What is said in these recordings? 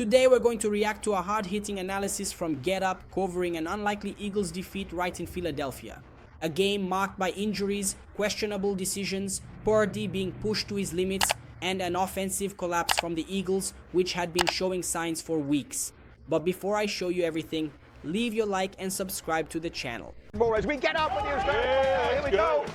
Today we're going to react to a hard-hitting analysis from Get Up covering an unlikely Eagles defeat right in Philadelphia. A game marked by injuries, questionable decisions, Purdy being pushed to his limits, and an offensive collapse from the Eagles which had been showing signs for weeks. But before I show you everything, leave your like and subscribe to the channel. As we get up with your here we go.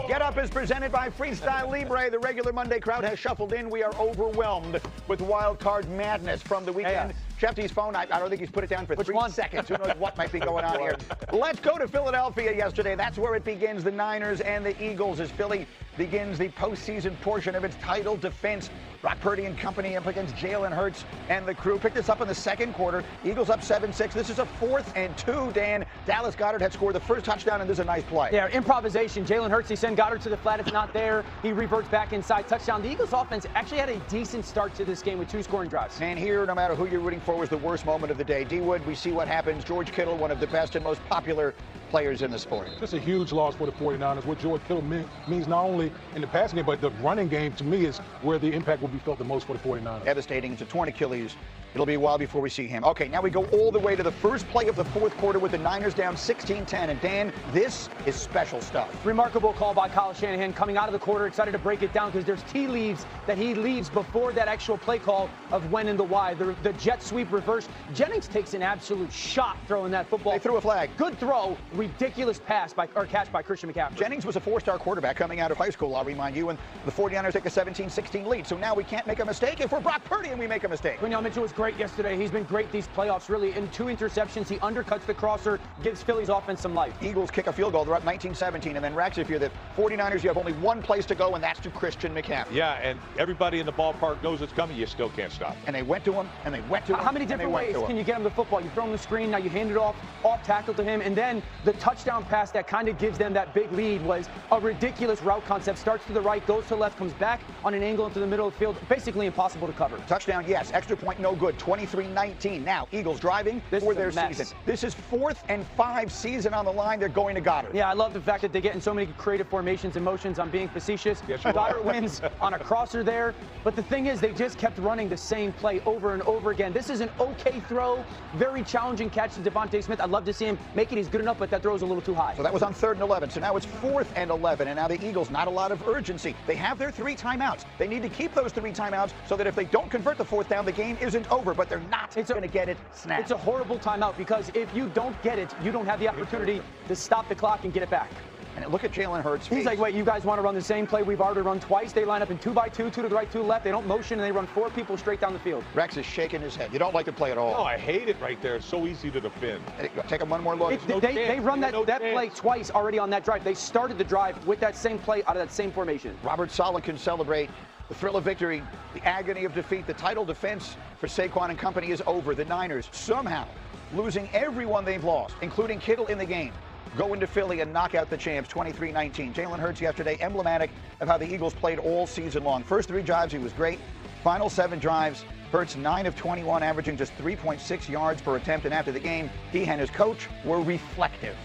Get Up is presented by Freestyle Libre. The regular Monday crowd has shuffled in. We are overwhelmed with wild card madness from the weekend. Shefty's phone, I don't think he's put it down for 3 seconds. Who knows what might be going on here. Let's go to Philadelphia yesterday. That's where it begins, the Niners and the Eagles, as Philly begins the postseason portion of its title defense. Brock Purdy and company up against Jalen Hurts and the crew. Picked this up in the second quarter. Eagles up 7-6. This is a 4th and 2, Dan. Dallas Goedert had scored the first touchdown, and this is a nice play. Yeah, improvisation. Jalen Hurts, he sent Goddard to the flat. It's not there. He reverts back inside. Touchdown. The Eagles offense actually had a decent start to this game with 2 scoring drives. And here, no matter who you're rooting for, was the worst moment of the day. D-Wood, we see what happens. George Kittle, one of the best and most popular players in the sport. Just a huge loss for the 49ers. What George Kittle means not only in the passing game, but the running game, to me, is where the impact will be felt the most for the 49ers. Devastating. It's a torn Achilles. It'll be a while before we see him. Okay, now we go all the way to the first play of the fourth quarter with the Niners down 16-10. And Dan, this is special stuff. Remarkable call by Kyle Shanahan coming out of the quarter, excited to break it down because there's tea leaves that he leaves before that actual play call of when and the why. The jet sweep reverse. Jennings takes an absolute shot throwing that football. They threw a flag. Good throw. Ridiculous catch by Christian McCaffrey. Jennings was a 4-star quarterback coming out of high school, I'll remind you, and the 49ers take a 17-16 lead. So now we can't make a mistake if we're Brock Purdy and we make a mistake. Quinyon Mitchell was great yesterday. He's been great these playoffs, really. In 2 interceptions, he undercuts the crosser, gives Philly's offense some life. Eagles kick a field goal. They're up 19-17. And then, Rax, if you're the 49ers, you have only one place to go, and that's to Christian McCaffrey. Yeah, and everybody in the ballpark knows it's coming. You still can't stop. And they went to him, and they went to him. How many different ways can you get him the football? You throw him the screen, now you hand it off tackle to him, and then the touchdown pass that kind of gives them that big lead was a ridiculous route concept. Starts to the right, goes to the left, comes back on an angle into the middle of the field. Basically impossible to cover. Touchdown, yes. Extra point, no good. 23-19. Now, Eagles driving for their season. This is 4th and 5 season on the line. They're going to Goddard. Yeah, I love the fact that they get in so many creative formations and motions. I'm being facetious. Yes, Goddard wins on a crosser there. But the thing is, they just kept running the same play over and over again. This is an okay throw. Very challenging catch to Devontae Smith. I'd love to see him make it. He's good enough, but that throw is a little too high. So that was on 3rd and 11. So now it's 4th and 11. And now the Eagles, not a lot of urgency. They have their 3 timeouts. They need to keep those 3 timeouts so that if they don't convert the 4th down, the game isn't over. But they're not going to get it snapped. It's a horrible timeout because if you don't get it, you don't have the opportunity to stop the clock and get it back. And look at Jalen Hurts. He's like, wait, you guys want to run the same play we've already run twice? They line up in 2x2, 2 to the right, 2 to the left. They don't motion, and they run 4 people straight down the field. Rex is shaking his head. You don't like the play at all. Oh, I hate it right there. It's so easy to defend. Take him one more look. They run that play twice already on that drive. They started the drive with that same play out of that same formation. Robert Saleh can celebrate the thrill of victory, the agony of defeat. The title defense for Saquon and company is over. The Niners somehow losing everyone they've lost, including Kittle in the game, go into Philly and knock out the champs 23-19. Jalen Hurts yesterday, emblematic of how the Eagles played all season long. First 3 drives, he was great. Final 7 drives, Hurts 9 of 21, averaging just 3.6 yards per attempt. And after the game, he and his coach were reflective.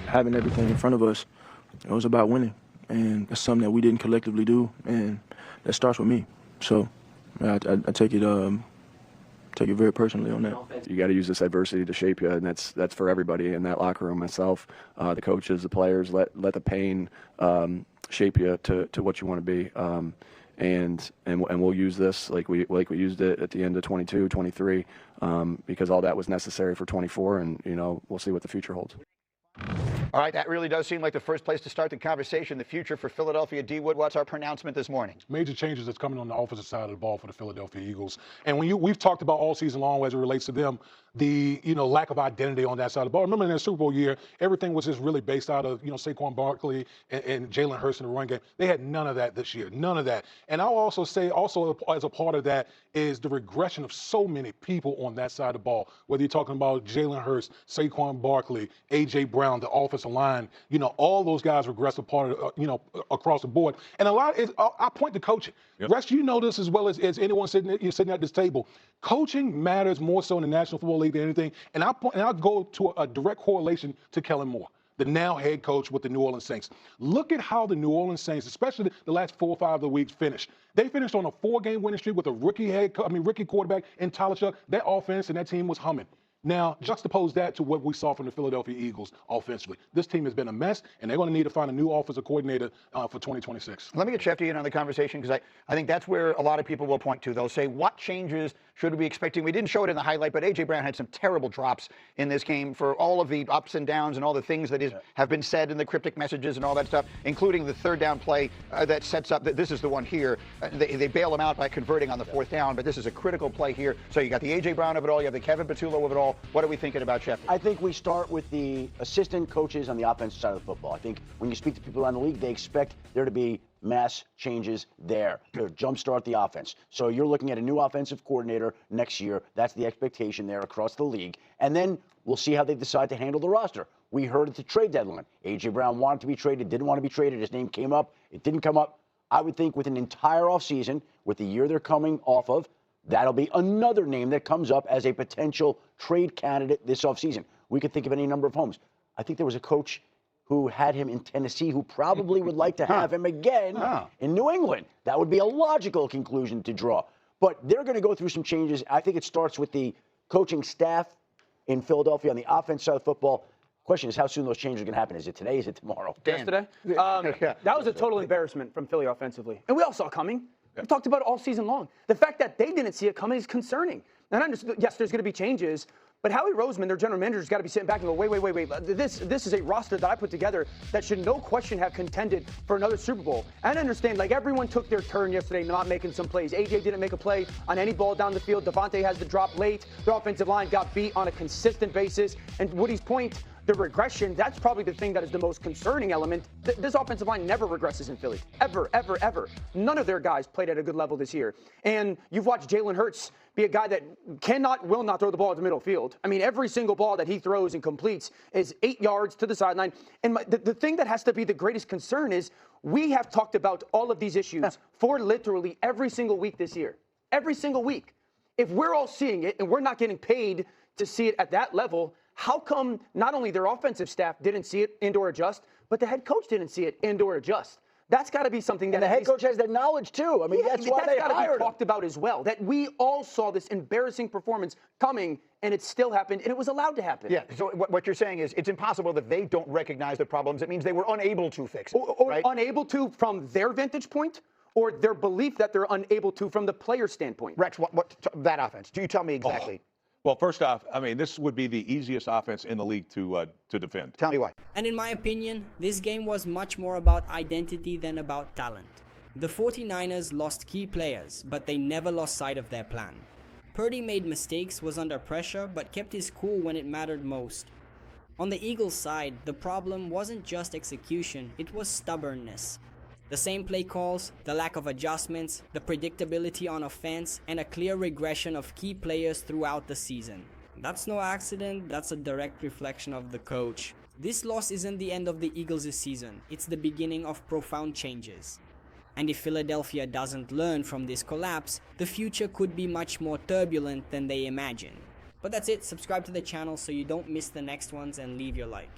Having everything in front of us, it was about winning. And that's something that we didn't collectively do, and that starts with me. So I take it very personally on that. You got to use this adversity to shape you, and that's for everybody in that locker room. Myself, the coaches, the players. Let the pain shape you to what you want to be, and we'll use this like we used it at the end of 22, 23, because all that was necessary for 24, and we'll see what the future holds. All right, that really does seem like the first place to start the conversation. The future for Philadelphia. D. Wood, what's our pronouncement this morning? Major changes that's coming on the offensive side of the ball for the Philadelphia Eagles. And we've talked about all season long as it relates to them, the lack of identity on that side of the ball. Remember in their Super Bowl year, everything was just really based out of Saquon Barkley and Jalen Hurts in the run game. They had none of that this year, none of that. And I'll also say, as a part of that, is the regression of so many people on that side of the ball. Whether you're talking about Jalen Hurts, Saquon Barkley, A.J. Brown, the offensive line, all those guys regress a part of, across the board. And a lot is, I point to coaching. Yep. Rest, you know this as well as anyone sitting at this table. Coaching matters more so in the National Football League than anything. And I go to a direct correlation to Kellen Moore. the now head coach with the New Orleans Saints. Look at how the New Orleans Saints, especially the last 4 or 5 of the weeks, finished. They finished on a 4-game winning streak with a rookie quarterback in Tyler Sharpe. That offense and that team was humming. Now, juxtapose that to what we saw from the Philadelphia Eagles offensively. This team has been a mess, and they're going to need to find a new offensive coordinator for 2026. Let me get Shefty in on the conversation, because I think that's where a lot of people will point to. They'll say, what changes should we be expecting? We didn't show it in the highlight, but A.J. Brown had some terrible drops in this game for all of the ups and downs and all the things that have been said in the cryptic messages and all that stuff, including the third down play that sets up, this is the one here. They bail him out by converting on the 4th down, but this is a critical play here. So you got the A.J. Brown of it all, you have the Kevin Patullo of it all. What are we thinking about, Shefty? I think we start with the assistant coaches on the offensive side of the football. I think when you speak to people around the league, they expect there to be mass changes there to jumpstart the offense. So you're looking at a new offensive coordinator next year. That's the expectation there across the league. And then we'll see how they decide to handle the roster. We heard at the trade deadline, A.J. Brown wanted to be traded, didn't want to be traded. His name came up. It didn't come up. I would think with an entire offseason, with the year they're coming off of, that'll be another name that comes up as a potential trade candidate this offseason. We could think of any number of homes. I think there was a coach who had him in Tennessee who probably would like to have him again in New England. That would be a logical conclusion to draw. But they're going to go through some changes. I think it starts with the coaching staff in Philadelphia on the offense side of football. Question is how soon those changes are going to happen. Is it today? Is it tomorrow? Yesterday? That was a total embarrassment from Philly offensively. And we all saw it coming. We talked about it all season long. The fact that they didn't see it coming is concerning. And I understand, yes, there's going to be changes, but Howie Roseman, their general manager, has got to be sitting back and go, wait. This is a roster that I put together that should no question have contended for another Super Bowl. And I understand, like, everyone took their turn yesterday not making some plays. AJ didn't make a play on any ball down the field. Devontae has the drop late. Their offensive line got beat on a consistent basis. And Woody's point, the regression, that's probably the thing that is the most concerning element. This offensive line never regresses in Philly. Ever. None of their guys played at a good level this year. And you've watched Jalen Hurts be a guy that will not throw the ball at the middle field. I mean, every single ball that he throws and completes is 8 yards to the sideline. And the thing that has to be the greatest concern is we have talked about all of these issues for literally every single week this year. Every single week. If we're all seeing it and we're not getting paid to see it at that level, how come not only their offensive staff didn't see it and or adjust, but the head coach didn't see it and or adjust? That's got to be something that and the head coach has that knowledge too. I mean, that's why they hired him. That's got to be talked about as well. That we all saw this embarrassing performance coming, and it still happened, and it was allowed to happen. Yeah. So what you're saying is it's impossible that they don't recognize the problems. It means they were unable to fix it, or right? Unable to from their vantage point, or their belief that they're unable to from the player standpoint. Rex, that offense? Do you tell me exactly? Well, first off, I mean, this would be the easiest offense in the league to defend. Tell me why. And in my opinion, this game was much more about identity than about talent. The 49ers lost key players, but they never lost sight of their plan. Purdy made mistakes, was under pressure, but kept his cool when it mattered most. On the Eagles side, the problem wasn't just execution, it was stubbornness. The same play calls, the lack of adjustments, the predictability on offense, and a clear regression of key players throughout the season. That's no accident, that's a direct reflection of the coach. This loss isn't the end of the Eagles' season, it's the beginning of profound changes. And if Philadelphia doesn't learn from this collapse, the future could be much more turbulent than they imagine. But that's it, subscribe to the channel so you don't miss the next ones and leave your like.